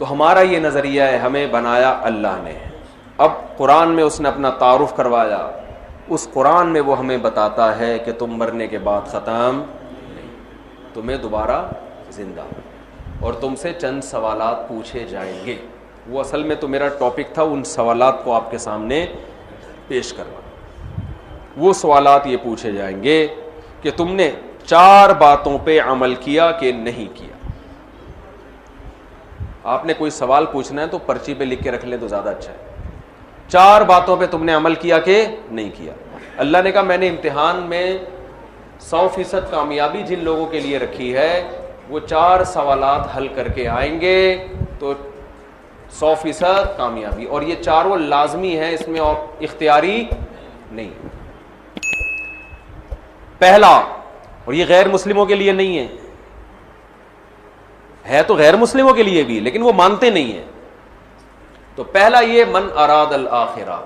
تو ہمارا یہ نظریہ ہے، ہمیں بنایا اللہ نے، اب قرآن میں اس نے اپنا تعارف کروایا، اس قرآن میں وہ ہمیں بتاتا ہے کہ تم مرنے کے بعد ختم نہیں، تمہیں دوبارہ زندہ، اور تم سے چند سوالات پوچھے جائیں گے. وہ اصل میں تو میرا ٹاپک تھا ان سوالات کو آپ کے سامنے پیش کرنا. وہ سوالات یہ پوچھے جائیں گے کہ تم نے 4 باتوں پہ عمل کیا کہ نہیں کیا. آپ نے کوئی سوال پوچھنا ہے تو پرچی پہ لکھ کے رکھ لیں تو زیادہ اچھا ہے. 4 باتوں پہ تم نے عمل کیا کہ نہیں کیا. اللہ نے کہا میں نے امتحان میں 100% کامیابی جن لوگوں کے لیے رکھی ہے وہ 4 سوالات حل کر کے آئیں گے تو 100% کامیابی. اور یہ 4 لازمی ہیں، اس میں اور اختیاری نہیں. پہلا، اور یہ غیر مسلموں کے لیے نہیں ہے تو غیر مسلموں کے لیے بھی، لیکن وہ مانتے نہیں ہیں. تو پہلا یہ من اراد الآخرہ،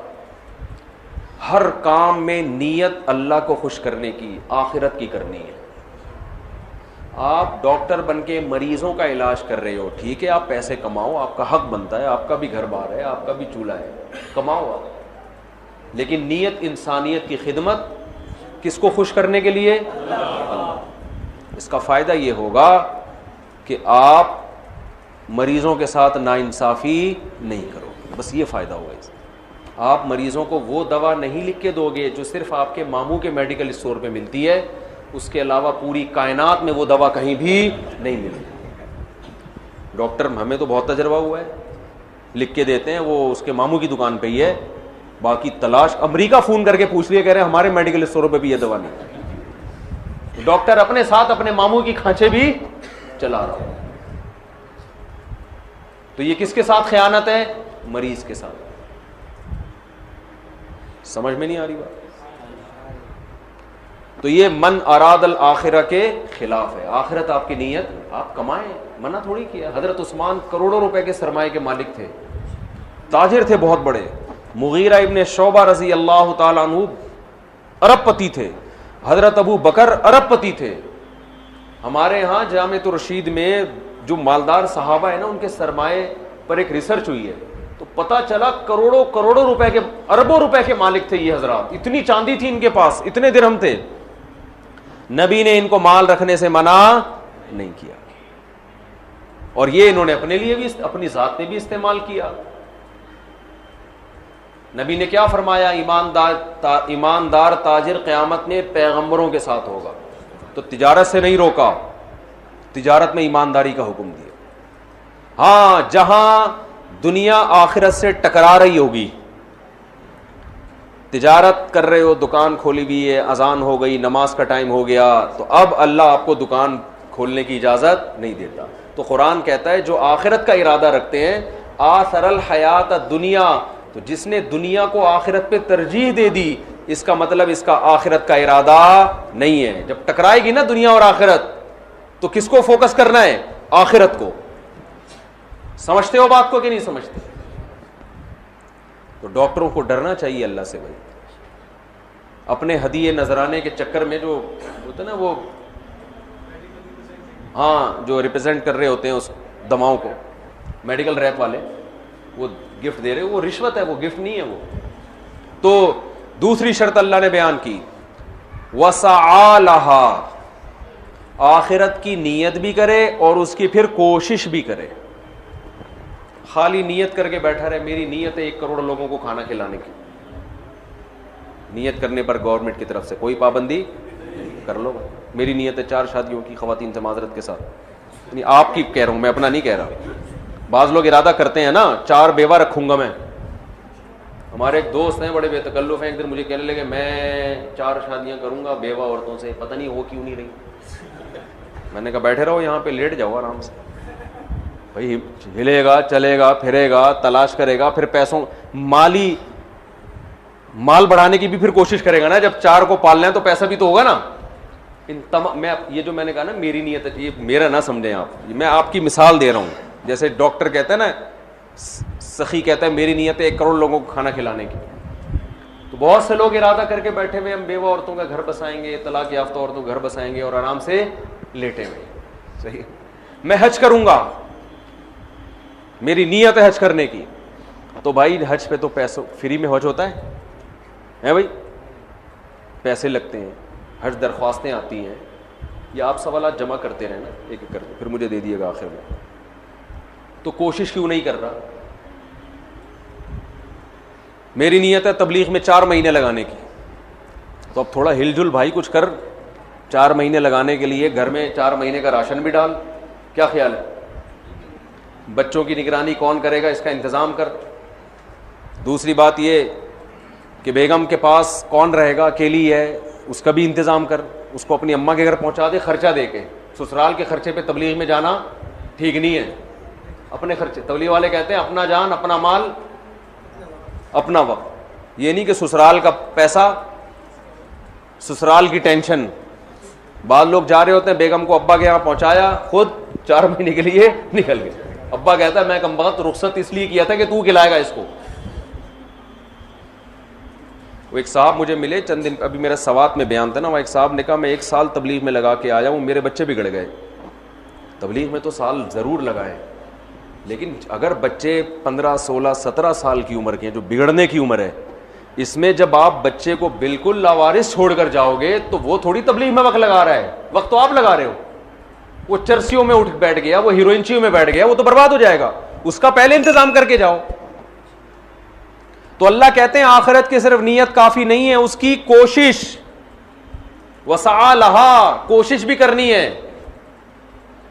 ہر کام میں نیت اللہ کو خوش کرنے کی، آخرت کی کرنی ہے. آپ ڈاکٹر بن کے مریضوں کا علاج کر رہے ہو، ٹھیک ہے، آپ پیسے کماؤ، آپ کا حق بنتا ہے، آپ کا بھی گھر بار ہے، آپ کا بھی چولہا ہے، کماؤ آپ. لیکن نیت انسانیت کی خدمت، کس کو خوش کرنے کے لیے؟ اللہ. اس کا فائدہ یہ ہوگا کہ آپ مریضوں کے ساتھ ناانصافی نہیں کرو، بس یہ فائدہ ہوگا اس. آپ مریضوں کو وہ دوا نہیں لکھ کے دو گے جو صرف آپ کے ماموں کے میڈیکل اسٹور پہ ملتی ہے، اس کے علاوہ پوری کائنات میں وہ دوا کہیں بھی نہیں ملتی. ڈاکٹر ہمیں تو بہت تجربہ ہوا ہے، لکھ کے دیتے ہیں، وہ اس کے ماموں کی دکان پہ ہی ہے، باقی تلاش امریکہ فون کر کے پوچھ لیا، کہہ رہے ہیں ہمارے میڈیکل اسٹوروں پہ بھی یہ دوا نہیں. ڈاکٹر اپنے ساتھ اپنے ماموں کی کھانچے بھی چلا رہا ہو. تو یہ کس کے ساتھ خیانت ہے؟ مریض کے ساتھ. سمجھ میں نہیں آ رہی بات؟ تو یہ من اراد الآخرہ کے خلاف ہے. آخرت آپ کی نیت، آپ کمائیں، منع تھوڑی کیا. حضرت عثمان کروڑوں روپے کے سرمایے کے مالک تھے، تاجر تھے بہت بڑے. مغیرہ ابن شعبہ رضی اللہ تعالیٰ عنہ ارب پتی تھے. حضرت ابو بکر ارب پتی تھے. ہمارے ہاں جامعۃ الرشید میں جو مالدار صحابہ ہیں نا، ان کے سرمایے پر ایک ریسرچ ہوئی ہے تو پتہ چلا کروڑوں روپے کے، اربوں روپے کے مالک تھے یہ حضرات. اتنی چاندی تھی ان کے پاس، اتنے درہم تھے. نبی نے ان کو مال رکھنے سے منع نہیں کیا، اور یہ انہوں نے اپنے لیے بھی، اپنی ذات میں بھی استعمال کیا. نبی نے کیا فرمایا؟ ایماندار تاجر قیامت میں پیغمبروں کے ساتھ ہوگا. تو تجارت سے نہیں روکا، تجارت میں ایمانداری کا حکم دیا. ہاں، جہاں دنیا آخرت سے ٹکرا رہی ہوگی، تجارت کر رہے ہو، دکان کھولی ہوئی ہے، اذان ہو گئی، نماز کا ٹائم ہو گیا، تو اب اللہ آپ کو دکان کھولنے کی اجازت نہیں دیتا. تو قرآن کہتا ہے جو آخرت کا ارادہ رکھتے ہیں، آثر الحیات الدنیا، تو جس نے دنیا کو آخرت پہ ترجیح دے دی، اس کا مطلب اس کا آخرت کا ارادہ نہیں ہے. جب ٹکرائے گی نا دنیا اور آخرت، تو کس کو فوکس کرنا ہے؟ آخرت کو. سمجھتے ہو بات کو کہ نہیں سمجھتے؟ تو ڈاکٹروں کو ڈرنا چاہیے اللہ سے بھائی. اپنے ہدیے نذرانے کے چکر میں جو ہوتا ہے نا، وہ ہاں جو ریپرزینٹ کر رہے ہوتے ہیں اس دواؤں کو، میڈیکل ریپ والے، وہ گفٹ دے رہے، وہ رشوت ہے، وہ گفٹ نہیں ہے وہ. تو دوسری شرط اللہ نے بیان کی، وسعی لہا، آخرت کی نیت بھی کرے اور اس کی پھر کوشش بھی کرے. خالی نیت کر کے بیٹھا رہے، میری نیت ہے 1 کروڑ لوگوں کو کھانا کھلانے کی، نیت کرنے پر گورنمنٹ کی طرف سے کوئی پابندی کر لو. میری نیت ہے 4 شادیوں کی خواتین سے معذرت کے ساتھ، یعنی آپ کی کہہ رہا ہوں، میں اپنا نہیں کہہ رہا. بعض لوگ ارادہ کرتے ہیں نا 4 بیوہ رکھوں گا میں. ہمارے ایک دوست ہیں بڑے بے تکلف ہیں، ایک دن مجھے کہنے لگے میں 4 شادیاں کروں گا بیوہ عورتوں سے، پتہ نہیں ہو کیوں نہیں رہی. میں نے کہا بیٹھے رہو یہاں پہ، لیٹ جاؤ آرام سے. بھائی ہلے گا، چلے گا، پھرے گا، تلاش کرے گا، پھر پیسوں مال بڑھانے کی بھی پھر کوشش کرے گا نا. جب 4 کو پالنا ہے تو پیسہ بھی تو ہوگا نا. میں یہ جو میں نے کہا نا میری نیت ہے، یہ میرا نہ سمجھیں آپ، میں آپ کی مثال دے رہا ہوں. جیسے ڈاکٹر کہتا ہے نا، سخی کہتا ہے میری نیت ہے 1 کروڑ لوگوں کو کھانا کھلانے کی. تو بہت سے لوگ ارادہ کر کے بیٹھے ہوئے، ہم بیوہ عورتوں کا گھر بسائیں گے، طلاق یافتہ عورتوں کا گھر بسائیں گے، اور آرام سے لیٹے ہوئے. صحیح، میں حج کروں گا، میری نیت ہے حج کرنے کی، تو بھائی حج پہ تو پیسوں فری میں حج ہوتا ہے بھائی، پیسے لگتے ہیں، حج درخواستیں آتی ہیں، یہ آپ سوالات جمع کرتے رہنا ایک ایک کر کے، پھر مجھے دے دیے گا آخر میں. تو کوشش کیوں نہیں کر رہا؟ میری نیت ہے تبلیغ میں 4 مہینے لگانے کی، تو اب تھوڑا ہل جل بھائی کچھ کر، 4 مہینے لگانے کے لیے گھر میں 4 مہینے کا راشن بھی ڈال. کیا خیال ہے؟ بچوں کی نگرانی کون کرے گا اس کا انتظام کر. دوسری بات یہ کہ بیگم کے پاس کون رہے گا، اکیلی ہے، اس کا بھی انتظام کر، اس کو اپنی اماں کے گھر پہنچا دے خرچہ دے کے. سسرال کے خرچے پہ تبلیغ میں جانا ٹھیک نہیں ہے. اپنے خرچے، تبلیغ والے کہتے ہیں اپنا جان اپنا مال اپنا وقت. یہ نہیں کہ سسرال کا پیسہ، سسرال کی ٹینشن. بعض لوگ جا رہے ہوتے ہیں، بیگم کو ابا کے یہاں پہنچایا، خود 4 مہینے کے لیے نکل گئے. ابا کہتا ہے میں کم وقت رخصت اس لیے کیا تھا کہ تو کھلائے گا اس کو. وہ ایک صاحب مجھے ملے چند دن، ابھی میرا سوات میں بیان تھا نا، وہ ایک صاحب نے کہا میں 1 سال تبلیغ میں لگا کے آیا ہوں، میرے بچے بگڑ گئے. تبلیغ میں تو سال ضرور لگائے، لیکن اگر بچے 15 16 17 سال کی عمر کے ہیں، جو بگڑنے کی عمر ہے، اس میں جب آپ بچے کو بالکل لاوارث چھوڑ کر جاؤ گے تو وہ تھوڑی تبلیغ میں وقت لگا رہا ہے، وقت تو آپ لگا رہے ہو. وہ چرسیوں میں اٹھ بیٹھ گیا، وہ ہیروئنچیوں میں بیٹھ گیا، وہ تو برباد ہو جائے گا. اس کا پہلے انتظام کر کے جاؤ. تو اللہ کہتے ہیں آخرت کی صرف نیت کافی نہیں ہے، اس کی کوشش، وسعی لہا، کوشش بھی کرنی ہے،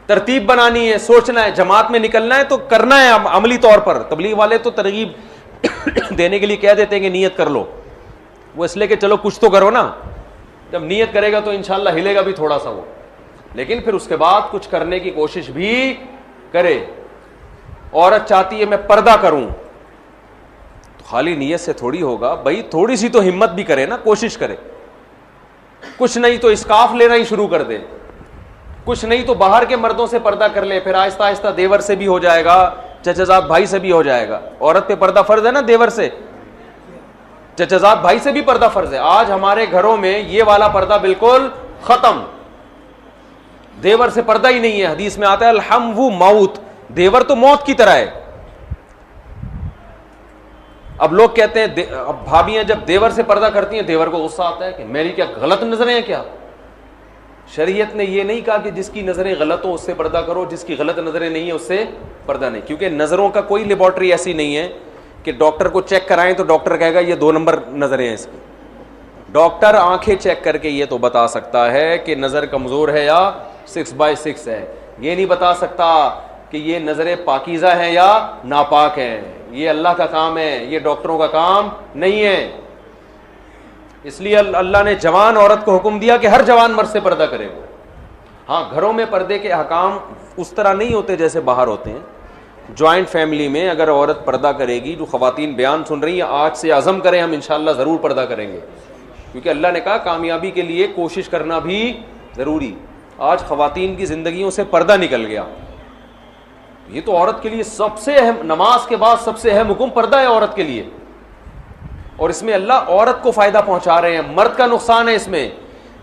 ترتیب بنانی ہے، سوچنا ہے. جماعت میں نکلنا ہے تو کرنا ہے عملی طور پر. تبلیغ والے تو ترغیب دینے کے لیے کہہ دیتے ہیں کہ نیت کر لو، وہ اس لیے کہ چلو کچھ تو کرو نا. جب نیت کرے گا تو انشاءاللہ ہلے گا بھی تھوڑا سا وہ، لیکن پھر اس کے بعد کچھ کرنے کی کوشش بھی کرے. عورت چاہتی ہے میں پردہ کروں، تو خالی نیت سے تھوڑی ہوگا بھائی، تھوڑی سی تو ہمت بھی کرے نا، کوشش کرے. کچھ نہیں تو اسکارف لینا ہی شروع کر دے، کچھ نہیں تو باہر کے مردوں سے پردہ کر لے، پھر آہستہ آہستہ دیور سے بھی ہو جائے گا، چچا بھائی سے بھی ہو جائے گا. عورت پہ پردہ فرض ہے نا، دیور سے، چچا بھائی سے بھی پردہ فرض ہے. آج ہمارے گھروں میں یہ والا پردہ بالکل ختم، دیور سے پردہ ہی نہیں ہے. حدیث میں آتا ہے الحم وہ موت، دیور تو موت کی طرح ہے. اب لوگ کہتے ہیں اب بھابیاں جب دیور سے پردہ کرتی ہیں دیور کو غصہ آتا ہے کہ میری کیا غلط نظریں ہیں کیا. شریعت نے یہ نہیں کہا کہ جس کی نظریں غلط ہوں اس سے پردہ کرو، جس کی غلط نظریں نہیں ہیں اس سے پردہ نہیں. کیونکہ نظروں کا کوئی لیبارٹری ایسی نہیں ہے کہ ڈاکٹر کو چیک کرائیں تو ڈاکٹر کہے گا یہ 2 نمبر نظریں ہیں اس کی. ڈاکٹر آنکھیں چیک کر کے یہ تو بتا سکتا ہے کہ نظر کمزور ہے یا 6/6 ہے. یہ نہیں بتا سکتا کہ یہ نظریں پاکیزہ ہیں یا ناپاک ہیں. یہ اللہ کا کام ہے، یہ ڈاکٹروں کا کام نہیں ہے. اس لیے اللہ نے جوان عورت کو حکم دیا کہ ہر جوان مرد سے پردہ کرے گا. ہاں گھروں میں پردے کے احکام اس طرح نہیں ہوتے جیسے باہر ہوتے ہیں. جوائنٹ فیملی میں اگر عورت پردہ کرے گی، جو خواتین بیان سن رہی ہیں آج سے عزم کریں ہم انشاءاللہ ضرور پردہ کریں گے، کیونکہ اللہ نے کہا کامیابی کے لیے کوشش کرنا بھی ضروری. آج خواتین کی زندگیوں سے پردہ نکل گیا. یہ تو عورت کے لیے سب سے اہم، نماز کے بعد سب سے اہم حکم پردہ ہے عورت کے لیے. اور اس میں اللہ عورت کو فائدہ پہنچا رہے ہیں، مرد کا نقصان ہے اس میں.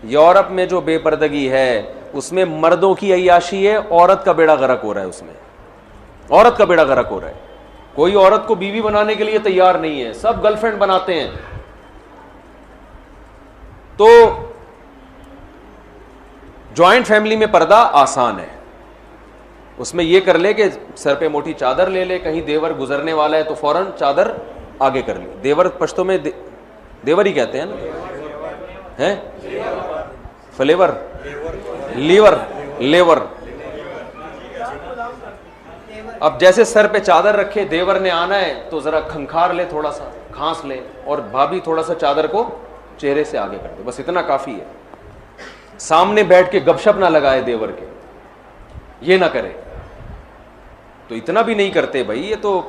یورپ میں جو بے پردگی ہے اس میں مردوں کی عیاشی ہے، عورت کا بیڑا غرق ہو رہا ہے. اس میں عورت کا بیڑا غرق ہو رہا ہے. کوئی عورت کو بیوی بنانے کے لیے تیار نہیں ہے، سب گرل فرینڈ بناتے ہیں. تو جوائنٹ فیملی میں پردہ آسان ہے. اس میں یہ کر لے کہ سر پہ موٹی چادر لے لے، کہیں دیور گزرنے والا ہے تو فوراً چادر آگے کر لی. دیور پشتوں میں دیور ہی کہتے ہیں نا، ہیں فلیور، لیور، لیور. اب جیسے سر پہ چادر رکھے، دیور نے آنا ہے تو ذرا کھنکھار لے، تھوڑا سا کھانس لے، اور بھابھی تھوڑا سا چادر کو چہرے سے آگے کر دے، بس اتنا کافی ہے. سامنے بیٹھ کے گپ شپ نہ لگائے دیور کے، یہ نہ کرے. تو اتنا بھی نہیں کرتے بھائی، یہ تو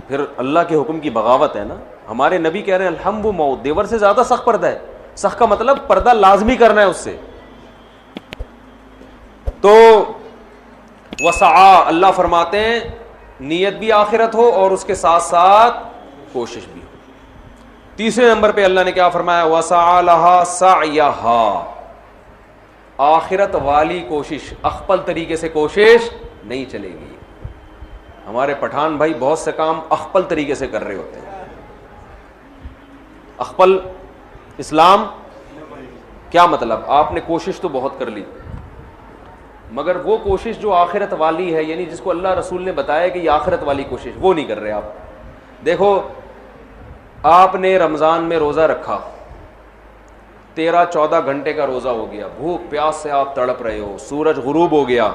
پھر اللہ کے حکم کی بغاوت ہے نا. ہمارے نبی کہہ رہے ہیں الحم و موت، دیور سے زیادہ سخت پردہ ہے. سخت کا مطلب پردہ لازمی کرنا ہے اس سے. تو وسعا، اللہ فرماتے ہیں نیت بھی آخرت ہو اور اس کے ساتھ ساتھ کوشش بھی ہو. تیسرے نمبر پہ اللہ نے کیا فرمایا؟ وسعا لہا سعیہا، آخرت والی کوشش، اخپل طریقے سے کوشش نہیں چلے گی. ہمارے پٹھان بھائی بہت سے کام اخپل طریقے سے کر رہے ہوتے ہیں. اخپل اسلام کیا مطلب؟ آپ نے کوشش تو بہت کر لی مگر وہ کوشش جو آخرت والی ہے، یعنی جس کو اللہ رسول نے بتایا کہ یہ آخرت والی کوشش، وہ نہیں کر رہے آپ. دیکھو آپ نے رمضان میں روزہ رکھا، 13-14 گھنٹے کا روزہ ہو گیا، بھوک پیاس سے آپ تڑپ رہے ہو، سورج غروب ہو گیا،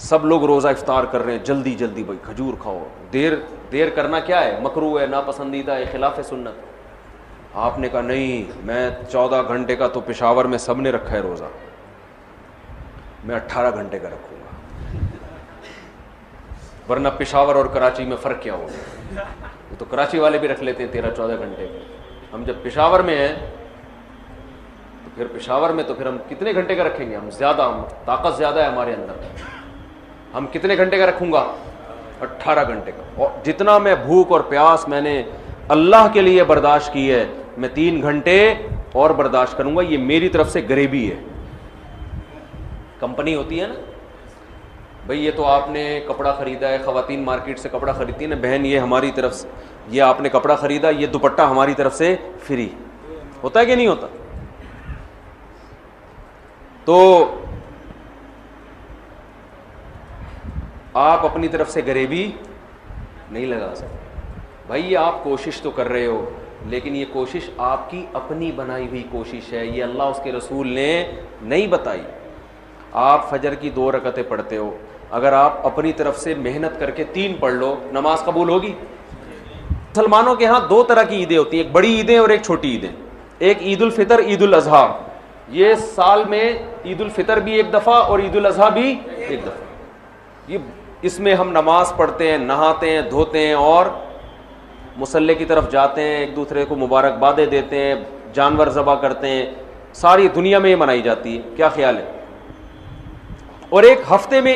سب لوگ روزہ افطار کر رہے ہیں، جلدی جلدی بھائی کھجور کھاؤ. دیر کرنا کیا ہے؟ مکروہ ہے، ناپسندیدہ ہے، خلاف سنت. آپ نے کہا نہیں، میں 14 گھنٹے کا تو پشاور میں سب نے رکھا ہے روزہ، میں 18 گھنٹے کا رکھوں گا. ورنہ پشاور اور کراچی میں فرق کیا ہوگا؟ وہ تو کراچی والے بھی رکھ لیتے ہیں 13-14 گھنٹے. ہم جب پشاور میں ہیں تو پھر پشاور میں تو پھر ہم کتنے گھنٹے کا رکھیں گے؟ ہم طاقت زیادہ ہے ہمارے اندر. ہم کتنے گھنٹے کا رکھوں گا؟ 18 گھنٹے کا. اور جتنا میں بھوک اور پیاس میں نے اللہ کے لیے برداشت کی ہے، میں 3 گھنٹے اور برداشت کروں گا. یہ میری طرف سے غریبی ہے. کمپنی ہوتی ہے نا بھئی، یہ تو آپ نے کپڑا خریدا ہے، خواتین مارکیٹ سے کپڑا خریدتی ہیں نا، بہن یہ ہماری طرف سے، یہ آپ نے کپڑا خریدا، یہ دوپٹہ ہماری طرف سے فری. ہوتا ہے کہ نہیں ہوتا؟ تو آپ اپنی طرف سے غریبی نہیں لگا سکتے. بھائی آپ کوشش تو کر رہے ہو، لیکن یہ کوشش آپ کی اپنی بنائی ہوئی کوشش ہے، یہ اللہ اس کے رسول نے نہیں بتائی. آپ فجر کی 2 رکعتیں پڑھتے ہو، اگر آپ اپنی طرف سے محنت کر کے 3 پڑھ لو، نماز قبول ہوگی؟ مسلمانوں کے ہاں 2 طرح کی عیدیں ہوتی ہیں، ایک بڑی عیدیں اور ایک چھوٹی عیدیں. ایک عید الفطر، عید الاضحیٰ. یہ سال میں عید الفطر بھی ایک دفعہ اور عید الاضحیٰ بھی ایک دفعہ. یہ اس میں ہم نماز پڑھتے ہیں، نہاتے ہیں، دھوتے ہیں اور مصلی کی طرف جاتے ہیں، ایک دوسرے کو مبارکبادیں دیتے ہیں، جانور ذبح کرتے ہیں. ساری دنیا میں یہ منائی جاتی ہے. کیا خیال ہے؟ اور ایک ہفتے میں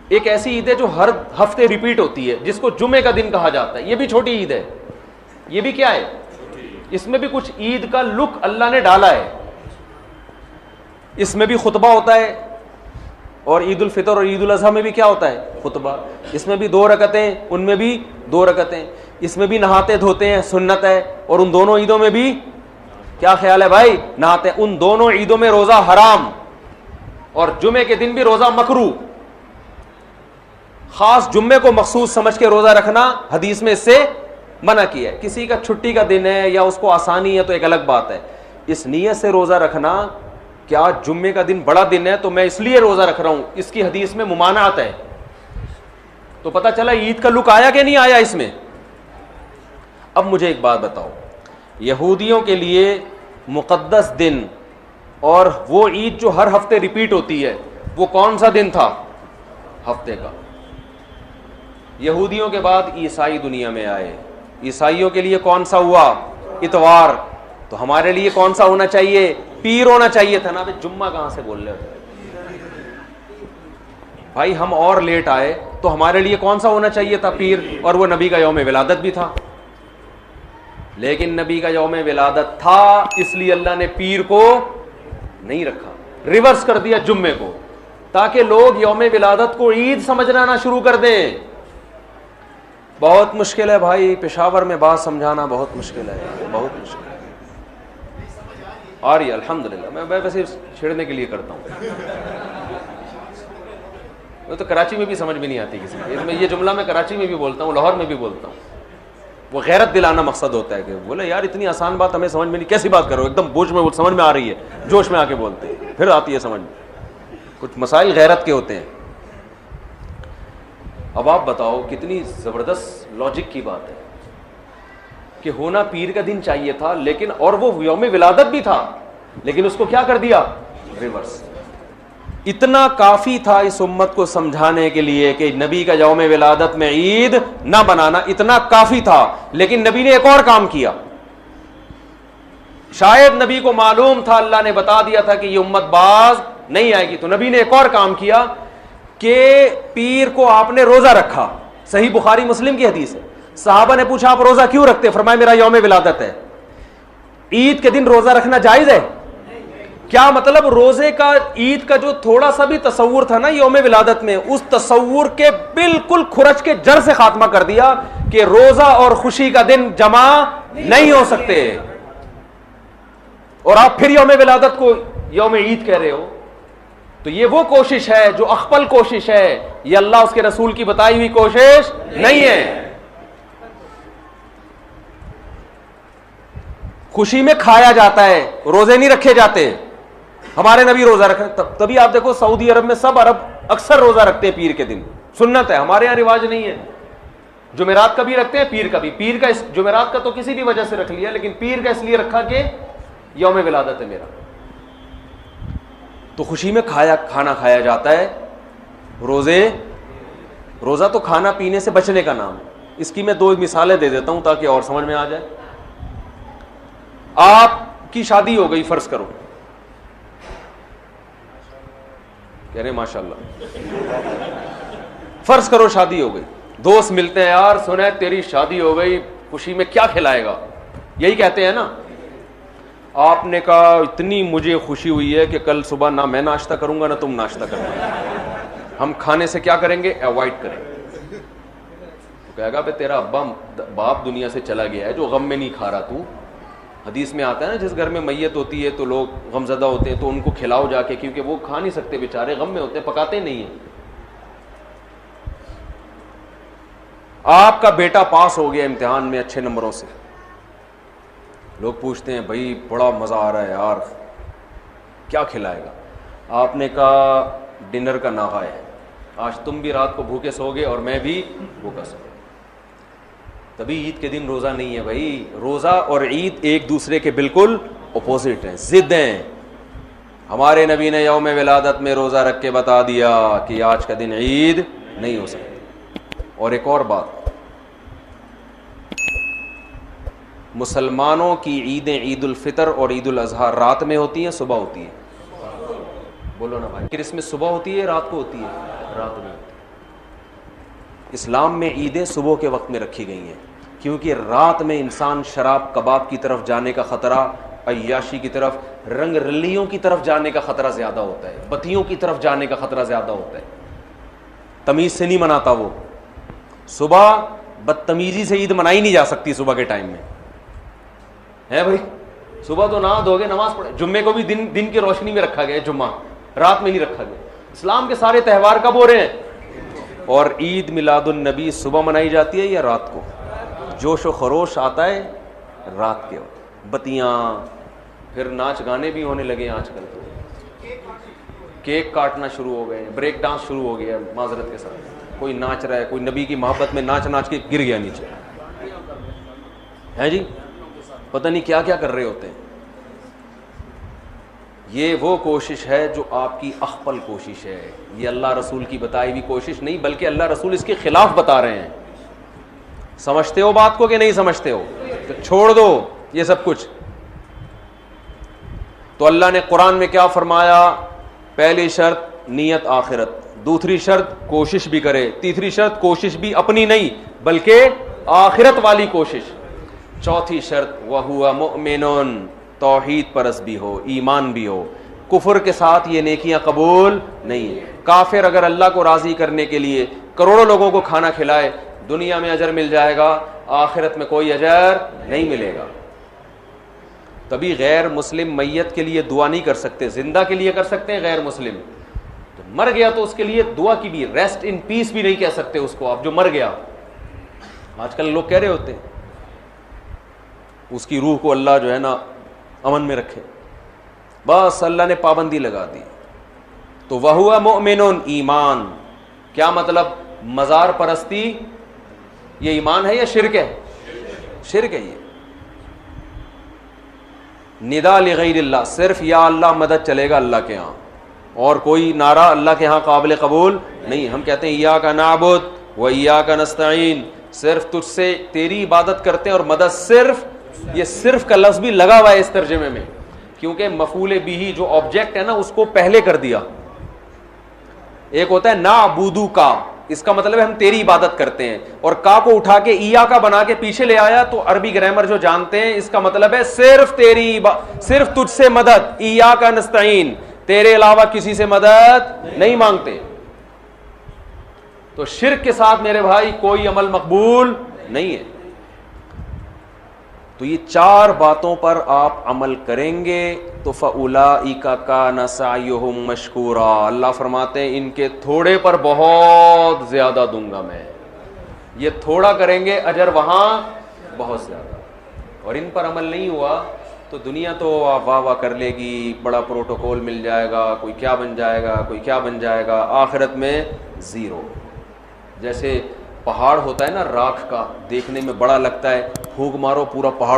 ایک ایسی عید ہے جو ہر ہفتے ریپیٹ ہوتی ہے، جس کو جمعے کا دن کہا جاتا ہے. یہ بھی چھوٹی عید ہے. یہ بھی کیا ہے؟ اس میں بھی کچھ عید کا لک اللہ نے ڈالا ہے. اس میں بھی خطبہ ہوتا ہے، اور عید الفطر اور عید الاضحیٰ میں بھی کیا ہوتا ہے؟ خطبہ. اس میں بھی 2 رکعتیں، ان میں بھی 2 رکعتیں. اس میں بھی نہاتے دھوتے ہیں، سنت ہے. اور ان دونوں عیدوں میں بھی کیا خیال ہے بھائی؟ نہاتے. ان دونوں عیدوں میں روزہ حرام، اور جمعے کے دن بھی روزہ مکروہ. خاص جمعے کو مخصوص سمجھ کے روزہ رکھنا حدیث میں اس سے منع کیا ہے. کسی کا چھٹی کا دن ہے یا اس کو آسانی ہے تو ایک الگ بات ہے. اس نیت سے روزہ رکھنا، کیا جمعے کا دن بڑا دن ہے تو میں اس لیے روزہ رکھ رہا ہوں، اس کی حدیث میں ممانعت ہے. تو پتہ چلا عید کا لک آیا کہ نہیں آیا اس میں. اب مجھے ایک بات بتاؤ، یہودیوں کے لیے مقدس دن اور وہ عید جو ہر ہفتے ریپیٹ ہوتی ہے، وہ کون سا دن تھا ہفتے کا؟ یہودیوں کے بعد عیسائی دنیا میں آئے. عیسائیوں کے لیے کون سا ہوا؟ اتوار. تو ہمارے لیے کون سا ہونا چاہیے؟ پیر ہونا چاہیے تھا نا. جمعہ کہاں سے بول رہے ہو بھائی؟ ہم اور لیٹ آئے تو ہمارے لیے کون سا ہونا چاہیے تھا؟ پیر. اور وہ نبی کا یوم ولادت بھی تھا. لیکن نبی کا یوم ولادت تھا، اس لیے اللہ نے پیر کو نہیں رکھا، ریورس کر دیا جمعے کو، تاکہ لوگ یوم ولادت کو عید سمجھنا نہ شروع کر دیں. بہت مشکل ہے بھائی، پشاور میں بات سمجھانا بہت مشکل ہے، بہت مشکل ہے. اور یہ الحمدللہ میں ویسے چھیڑنے کے لیے کرتا ہوں. وہ تو کراچی میں بھی سمجھ میں نہیں آتی کسی کو. میں یہ جملہ میں کراچی میں بھی بولتا ہوں، لاہور میں بھی بولتا ہوں. وہ غیرت دلانا مقصد ہوتا ہے کہ بولے یار اتنی آسان بات ہمیں سمجھ میں نہیں، کیسی بات کرو، ایک دم بوجھ میں سمجھ میں آ رہی ہے، جوش میں آ کے بولتے ہیں، پھر آتی ہے سمجھ میں. کچھ مسائل غیرت کے ہوتے ہیں. اب آپ بتاؤ کتنی زبردست لاجک کی بات ہے کہ ہونا پیر کا دن چاہیے تھا، لیکن اور وہ یوم ولادت بھی تھا، لیکن اس کو کیا کر دیا؟ ریورس. اتنا کافی تھا اس امت کو سمجھانے کے لیے کہ نبی کا یوم ولادت میں عید نہ بنانا، اتنا کافی تھا. لیکن نبی نے ایک اور کام کیا. شاید نبی کو معلوم تھا، اللہ نے بتا دیا تھا کہ یہ امت باز نہیں آئے گی، تو نبی نے ایک اور کام کیا کہ پیر کو آپ نے روزہ رکھا. صحیح بخاری مسلم کی حدیث ہے. صحابہ نے پوچھا آپ روزہ کیوں رکھتے؟ فرمایا میرا یوم ولادت ہے. عید کے دن روزہ رکھنا جائز ہے؟ کیا مطلب؟ روزے کا عید کا جو تھوڑا سا بھی تصور تھا نا یوم ولادت میں، اس تصور کے بالکل کھرچ کے جڑ سے خاتمہ کر دیا کہ روزہ اور خوشی کا دن جمع نہیں ہو سکتے، اور آپ پھر یوم ولادت کو یوم عید کہہ رہے ہو. تو یہ وہ کوشش ہے جو اخپل کوشش ہے، یہ اللہ اس کے رسول کی بتائی ہوئی کوشش نہیں ہے. خوشی میں کھایا جاتا ہے، روزے نہیں رکھے جاتے. ہمارے نبی روزہ رکھے، تبھی آپ دیکھو سعودی عرب میں سب عرب اکثر روزہ رکھتے ہیں پیر کے دن، سنت ہے. ہمارے یہاں رواج نہیں ہے. جمعرات کا بھی رکھتے ہیں، پیر کا بھی. پیر کا جمعرات کا تو کسی بھی وجہ سے رکھ لیا، لیکن پیر کا اس لیے رکھا کہ یوم ولادت ہے میرا. تو خوشی میں کھانا کھایا جاتا ہے. روزہ تو کھانا پینے سے بچنے کا نام ہے. اس کی میں 2 مثالیں دے دیتا ہوں تاکہ اور سمجھ میں آ جائے. آپ کی شادی ہو گئی، فرض کرو، کہہ رہے ماشاء اللہ، فرض کرو شادی ہو گئی. دوست ملتے ہیں، یار سنا تیری شادی ہو گئی، خوشی میں کیا کھلائے گا؟ یہی کہتے ہیں نا. آپ نے کہا اتنی مجھے خوشی ہوئی ہے کہ کل صبح نہ میں ناشتہ کروں گا نہ تم ناشتہ کرنا، ہم کھانے سے کیا کریں گے؟ اوائڈ کریں گے. تو کہے گا بھائی تیرا باپ دنیا سے چلا گیا ہے جو غم میں نہیں کھا رہا تو. حدیث میں آتا ہے نا جس گھر میں میت ہوتی ہے تو لوگ غمزدہ ہوتے ہیں تو ان کو کھلاؤ جا کے، کیونکہ وہ کھا نہیں سکتے بیچارے، غم میں ہوتے ہیں، پکاتے نہیں ہیں. آپ کا بیٹا پاس ہو گیا امتحان میں اچھے نمبروں سے، لوگ پوچھتے ہیں بھائی بڑا مزہ آ رہا ہے یار، کیا کھلائے گا؟ آپ نے کہا ڈنر کا ناغہ ہے، آج تم بھی رات کو بھوکے سو گے اور میں بھی بھوکا سو. تبھی عید کے دن روزہ نہیں ہے بھائی. روزہ اور عید ایک دوسرے کے بالکل اپوزٹ ہیں، ضد ہیں. ہمارے نبی نے یوم ولادت میں روزہ رکھ کے بتا دیا کہ آج کا دن عید نہیں ہو سکتی. اور ایک اور بات، مسلمانوں کی عیدیں عید الفطر اور عید الاضحیٰ رات میں ہوتی ہیں صبح ہوتی ہے؟ بولو نا بھائی. کرسمس صبح ہوتی ہے رات کو ہوتی ہے؟ رات میں ہوتی ہے. اسلام میں عیدیں صبح کے وقت میں رکھی گئی ہیں کیونکہ رات میں انسان شراب کباب کی طرف جانے کا خطرہ، عیاشی کی طرف، رنگ رلیوں کی طرف جانے کا خطرہ زیادہ ہوتا ہے، بتیوں کی طرف جانے کا خطرہ زیادہ ہوتا ہے. تمیز سے نہیں مناتا وہ. صبح بدتمیزی سے عید منائی نہیں جا سکتی صبح کے ٹائم میں، ہے بھائی. صبح تو نہا دھو گے نماز پڑھے. جمعے کو بھی دن کی روشنی میں رکھا گیا، جمعہ رات میں نہیں رکھا گیا. اسلام کے سارے تہوار کب ہو رہے ہیں؟ اور عید میلاد النبی صبح منائی جاتی ہے یا رات کو؟ جوش و خروش آتا ہے رات کے وقت، بتیاں، پھر ناچ گانے بھی ہونے لگے. آج کل تو کیک کاٹنا شروع ہو گئے، بریک ڈانس شروع ہو گیا. معذرت کے ساتھ کوئی ناچ رہا ہے، کوئی نبی کی محبت میں ناچ کے گر گیا نیچے، ہے جی، پتہ نہیں کیا کیا کر رہے ہوتے ہیں. یہ وہ کوشش ہے جو آپ کی اخپل کوشش ہے. یہ اللہ رسول کی بتائی ہوئی کوشش نہیں، بلکہ اللہ رسول اس کے خلاف بتا رہے ہیں. سمجھتے ہو بات کو کہ نہیں سمجھتے ہو؟ تو چھوڑ دو یہ سب کچھ. تو اللہ نے قرآن میں کیا فرمایا؟ پہلی شرط نیت آخرت، دوسری شرط کوشش بھی کرے، تیسری شرط کوشش بھی اپنی نہیں بلکہ آخرت والی کوشش، چوتھی شرط وَهُوَ مُؤْمِنٌ، توحید پرست بھی ہو، ایمان بھی ہو. کفر کے ساتھ یہ نیکیاں قبول نہیں ہیں. کافر اگر اللہ کو راضی کرنے کے لیے کروڑوں لوگوں کو کھانا کھلائے، دنیا میں اجر مل جائے گا، آخرت میں کوئی اجر نہیں ملے گا. تبھی غیر مسلم میت کے لیے دعا نہیں کر سکتے، زندہ کے لیے کر سکتے ہیں، غیر مسلم تو مر گیا تو اس کے لیے دعا کی بھی، ریسٹ ان پیس بھی نہیں کہہ سکتے اس کو آپ، جو مر گیا. آج کل لوگ کہہ رہے ہوتے ہیں اس کی روح کو اللہ جو ہے نا امن میں رکھے، بس اللہ نے پابندی لگا دی. تو وَهُوَ مُؤْمِنٌ، ایمان. کیا مطلب؟ مزار پرستی یہ ایمان ہے یا شرک ہے؟ شرک ہے. یہ ندا لغیر اللہ، صرف یا اللہ مدد چلے گا اللہ کے ہاں، اور کوئی نعرہ اللہ کے ہاں قابل قبول نہیں. ہم کہتے ہیں ایاک نعبد و ایاک نستعین، صرف تجھ سے تیری عبادت کرتے ہیں اور مدد صرف. یہ صرف کا لفظ بھی لگا ہوا ہے اس ترجمے میں، کیونکہ مفعول بھی جو آبجیکٹ ہے نا اس کو پہلے کر دیا. ایک ہوتا ہے نعبدو کا، اس کا مطلب ہے ہم تیری عبادت کرتے ہیں. اور کا کو اٹھا کے ایا کا بنا کے پیچھے لے آیا تو عربی گرامر جو جانتے ہیں اس کا مطلب ہے صرف صرف تجھ سے مدد. ایاک نستعین, تیرے علاوہ کسی سے مدد نہیں مانگتے. تو شرک کے ساتھ میرے بھائی کوئی عمل مقبول نہیں ہے. تو یہ 4 باتوں پر آپ عمل کریں گے تو فَأُولَئِكَ كَانَ سَعْيُهُمْ مَشْكُورًا. اللہ فرماتے ہیں ان کے تھوڑے پر بہت زیادہ دوں گا میں. یہ تھوڑا کریں گے اجر وہاں بہت زیادہ. اور ان پر عمل نہیں ہوا تو دنیا تو واہ واہ کر لے گی, بڑا پروٹوکول مل جائے گا, کوئی کیا بن جائے گا, کوئی کیا بن جائے گا. آخرت میں زیرو. جیسے پہاڑ ہوتا ہے نا راکھ کا, دیکھنے میں بڑا لگتا ہے, پھونک مارو پورا پہاڑ